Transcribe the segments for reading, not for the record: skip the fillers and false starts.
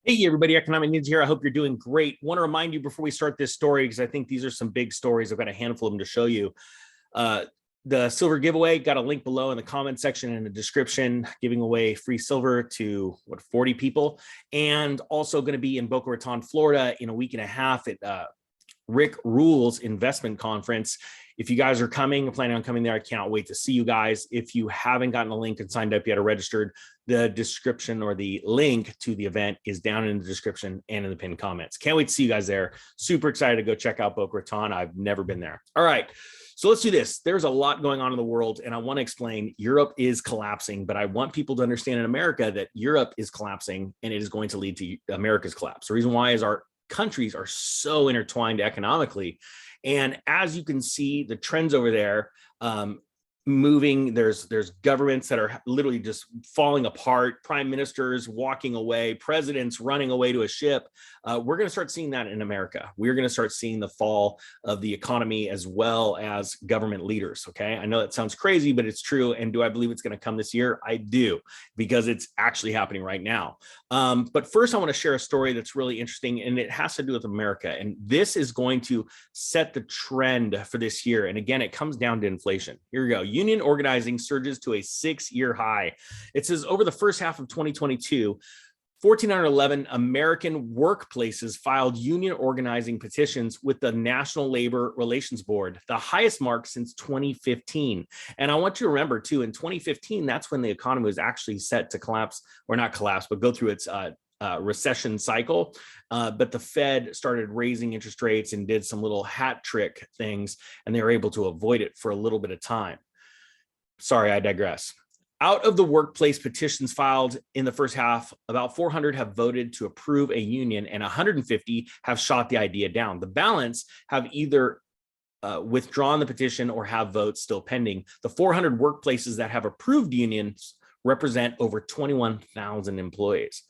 Hey, everybody, Economic News here. I hope you're doing great. Want to remind you before we start this story, because I think these are some big stories. I've got a handful of them to show you. The silver giveaway, got a link below in the comment section and the description, giving away free silver to 40 people. And also going to be in Boca Raton, Florida in a week and a half at Rick Rule's investment conference. If you guys are coming, planning on coming there, I can't wait to see you guys. If you haven't gotten a link and signed up yet or registered, the description or the link to the event is down in the description and in the pinned comments. Can't wait to see you guys there. Super excited to go check out Boca Raton. I've never been there. All right. So let's do this. There's a lot going on in the world, and I want to explain Europe is collapsing, but I want people to understand in America that Europe is collapsing and it is going to lead to America's collapse. The reason why is our countries are so intertwined economically. And as you can see, the trends over there, moving, there's governments that are literally just falling apart, prime ministers walking away, presidents running away to a ship. We're going to start seeing that in America. We're going to start seeing the fall of the economy as well as government leaders. Okay. I know that sounds crazy, but it's true. And do I believe it's going to come this year? I do, because it's actually happening right now. But first I want to share a story that's really interesting, and it has to do with America. And this is going to set the trend for this year. And again, it comes down to inflation. Here we go. Union organizing surges to a 6-year high. It says over the first half of 2022, 1,411 American workplaces filed union organizing petitions with the National Labor Relations Board, the highest mark since 2015. And I want you to remember too, in 2015, that's when the economy was actually set to collapse, or not collapse, but go through its recession cycle. But the Fed started raising interest rates and did some little hat trick things, and they were able to avoid it for a little bit of time. Sorry, I digress. Out of the workplace petitions filed in the first half, about 400 have voted to approve a union and 150 have shot the idea down. The balance have either withdrawn the petition or have votes still pending. The 400 workplaces that have approved unions represent over 21,000 employees.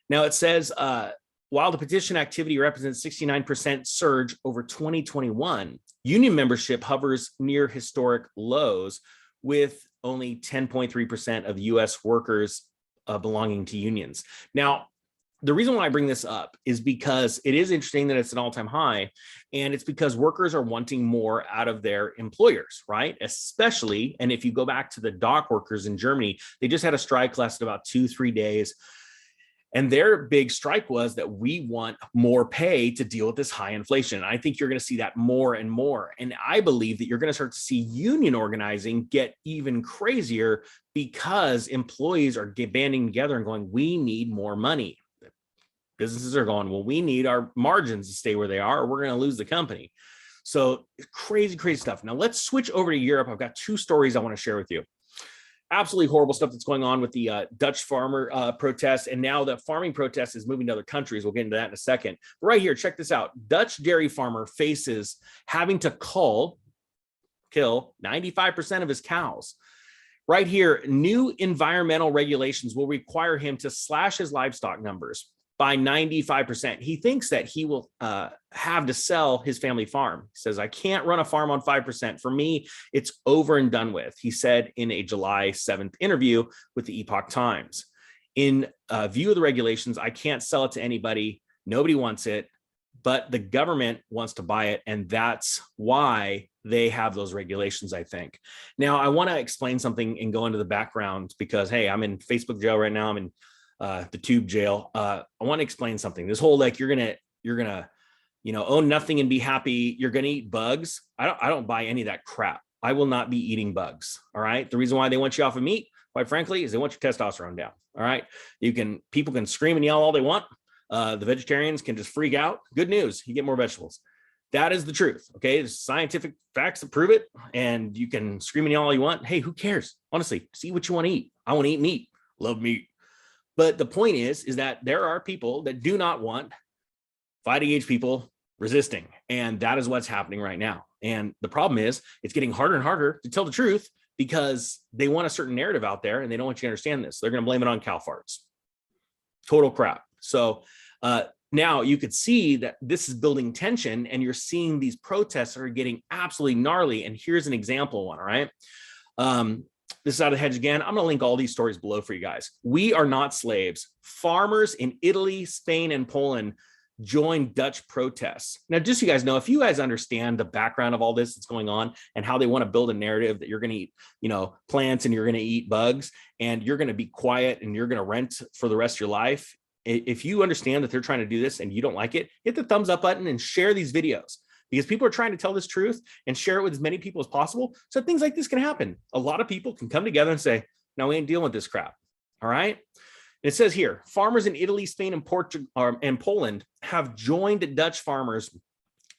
Now it says, while the petition activity represents 69% surge over 2021, union membership hovers near historic lows, with only 10.3% of US workers belonging to unions. Now, the reason why I bring this up is because it is interesting that it's an all-time high, and it's because workers are wanting more out of their employers, right? Especially, and if you go back to the dock workers in Germany, they just had a strike lasted about 2-3 days. And their big strike was that we want more pay to deal with this high inflation. I think you're going to see that more and more. And I believe that you're going to start to see union organizing get even crazier, because employees are banding together and going, we need more money. Businesses are going, well, we need our margins to stay where they are, or we're going to lose the company. So crazy, crazy stuff. Now let's switch over to Europe. I've got 2 stories I want to share with you. Absolutely horrible stuff that's going on with the Dutch farmer protests. And now the farming protest is moving to other countries. We'll get into that in a second. But right here, check this out. Dutch dairy farmer faces having to kill 95% of his cows. Right here, new environmental regulations will require him to slash his livestock numbers by 95%. He thinks that he will have to sell his family farm. He says, I can't run a farm on 5%. For me, it's over and done with, he said in a July 7th interview with the Epoch Times. In view of the regulations, I can't sell it to anybody. Nobody wants it, but the government wants to buy it. And that's why they have those regulations, I think. Now, I want to explain something and go into the background, because, hey, I'm in Facebook jail right now. I'm in the tube jail. I want to explain something. This whole, like, you're gonna, own nothing and be happy. You're gonna eat bugs. I don't buy any of that crap. I will not be eating bugs. All right. The reason why they want you off of meat, quite frankly, is they want your testosterone down. All right. People can scream and yell all they want. The vegetarians can just freak out. Good news, you get more vegetables. That is the truth. Okay. There's scientific facts that prove it. And you can scream and yell all you want. Hey, who cares? Honestly, see what you want to eat. I want to eat meat. Love meat. But the point is that there are people that do not want fighting age people resisting. And that is what's happening right now. And the problem is it's getting harder and harder to tell the truth, because they want a certain narrative out there and they don't want you to understand this. They're going to blame it on cow farts. Total crap. So now you could see that this is building tension, and you're seeing these protests that are getting absolutely gnarly. And here's an example one. All right. This is out of the hedge again. I'm going to link all these stories below for you guys. We are not slaves. Farmers in Italy, Spain, and Poland joined Dutch protests. Now, just so you guys know, if you guys understand the background of all this that's going on and how they want to build a narrative that you're going to eat, plants and you're going to eat bugs and you're going to be quiet and you're going to rent for the rest of your life. If you understand that they're trying to do this and you don't like it, hit the thumbs up button and share these videos, because people are trying to tell this truth and share it with as many people as possible. So things like this can happen. A lot of people can come together and say, no, we ain't dealing with this crap. All right. It says here, farmers in Italy, Spain, and Portugal and Poland have joined Dutch farmers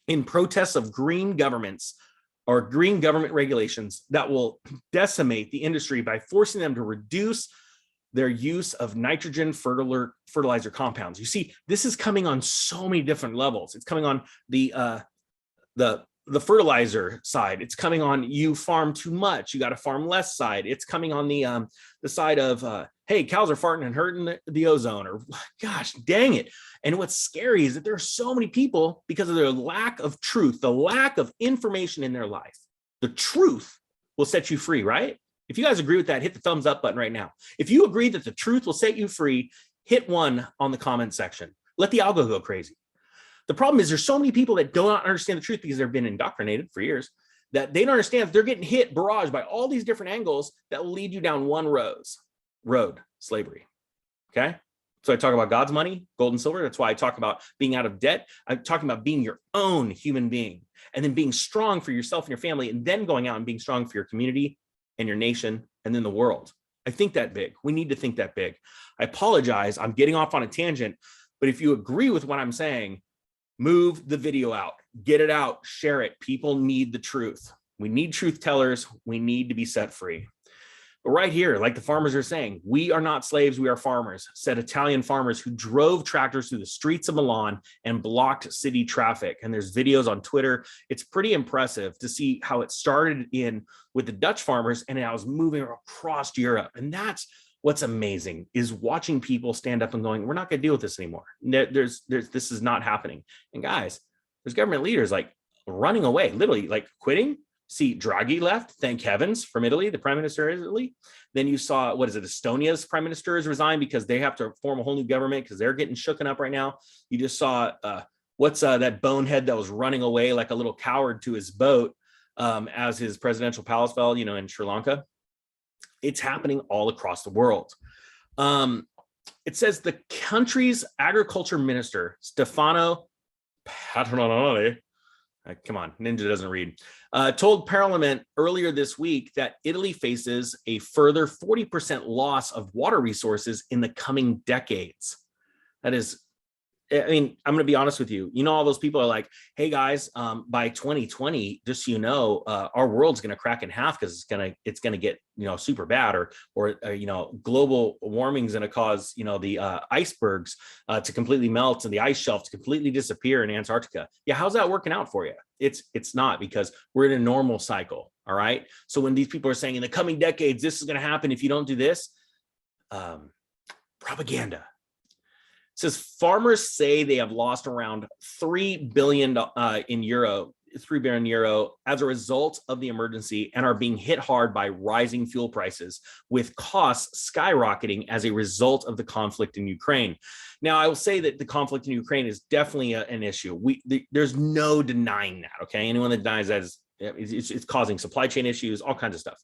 in protests of green government regulations that will decimate the industry by forcing them to reduce their use of nitrogen fertilizer compounds. You see, this is coming on so many different levels. It's coming on the fertilizer side. It's coming on you farm too much, you got to farm less side. It's coming on the side of hey, cows are farting and hurting the ozone, or gosh dang it. And what's scary is that there are so many people, because of their lack of truth, the lack of information in their life. The truth will set you free, right? If you guys agree with that, hit the thumbs up button right now. If you agree that the truth will set you free, hit 1 on the comment section. Let the algo go crazy. The problem is there's so many people that do not understand the truth because they've been indoctrinated for years, that they don't understand that they're getting hit, barraged by all these different angles that will lead you down one road, slavery. Okay. So I talk about God's money, gold and silver. That's why I talk about being out of debt. I'm talking about being your own human being and then being strong for yourself and your family, and then going out and being strong for your community and your nation and then the world. I think that big. We need to think that big. I apologize. I'm getting off on a tangent, but if you agree with what I'm saying, move the video out, get it out, share it. People need the truth. We need truth tellers. We need to be set free. But right here, like the farmers are saying, we are not slaves, we are farmers, said Italian farmers who drove tractors through the streets of Milan and blocked city traffic. And there's videos on Twitter. It's pretty impressive to see how it started with the Dutch farmers and now it's moving across Europe. And that's what's amazing, is watching people stand up and going, we're not going to deal with this anymore. This is not happening. And guys, there's government leaders like running away, literally like quitting. See, Draghi left, thank heavens, from Italy, the prime minister of Italy. Then you saw, Estonia's prime minister has resigned because they have to form a whole new government because they're getting shooken up right now. You just saw, that bonehead that was running away like a little coward to his boat as his presidential palace fell, in Sri Lanka. It's happening all across the world. It says the country's agriculture minister, Stefano Patronale, come on, Ninja doesn't read, told Parliament earlier this week that Italy faces a further 40% loss of water resources in the coming decades. That is, I'm going to be honest with you. All those people are like, hey guys, by 2020, just so you know, our world's going to crack in half because it's going to get, super bad, or global warming is going to cause, the icebergs to completely melt and the ice shelf to completely disappear in Antarctica. Yeah. How's that working out for you? It's not, because we're in a normal cycle. All right. So when these people are saying in the coming decades, this is going to happen if you don't do this, propaganda. It says farmers say they have lost around 3 billion euro as a result of the emergency and are being hit hard by rising fuel prices, with costs skyrocketing as a result of the conflict in Ukraine. Now, I will say that the conflict in Ukraine is definitely an issue. There's no denying that. Okay, anyone that denies that it's causing supply chain issues, all kinds of stuff.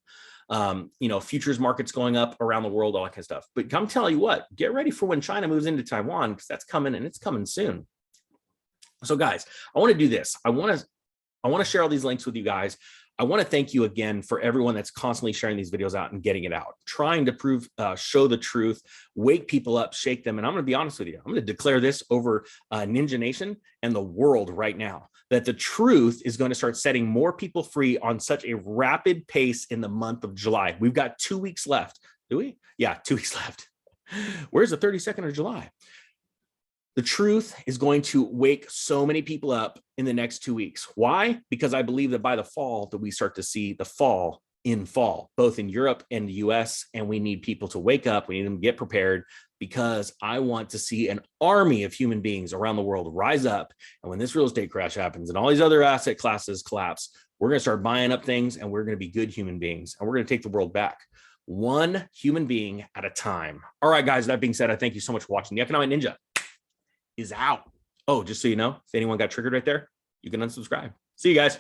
Futures markets going up around the world, all that kind of stuff. But I'm telling you what, get ready for when China moves into Taiwan, because that's coming, and it's coming soon. So guys, I want to do this. I want to share all these links with you guys. I want to thank you again for everyone that's constantly sharing these videos out and getting it out, trying to show the truth, wake people up, shake them. And I'm going to be honest with you. I'm going to declare this over Ninja Nation and the world right now, that the truth is going to start setting more people free on such a rapid pace in the month of July. We've got 2 weeks left. Do we? Yeah, 2 weeks left. Where's the 32nd of July? The truth is going to wake so many people up in the next 2 weeks. Why? Because I believe that by the fall that we start to see the fall, both in Europe and the US, and we need people to wake up. We need them to get prepared, because I want to see an army of human beings around the world rise up. And when this real estate crash happens and all these other asset classes collapse, we're going to start buying up things, and we're going to be good human beings, and we're going to take the world back. one human being at a time. All right, guys, that being said, I thank you so much for watching. The Economic Ninja is out. Oh, just so you know, if anyone got triggered right there, you can unsubscribe. See you guys.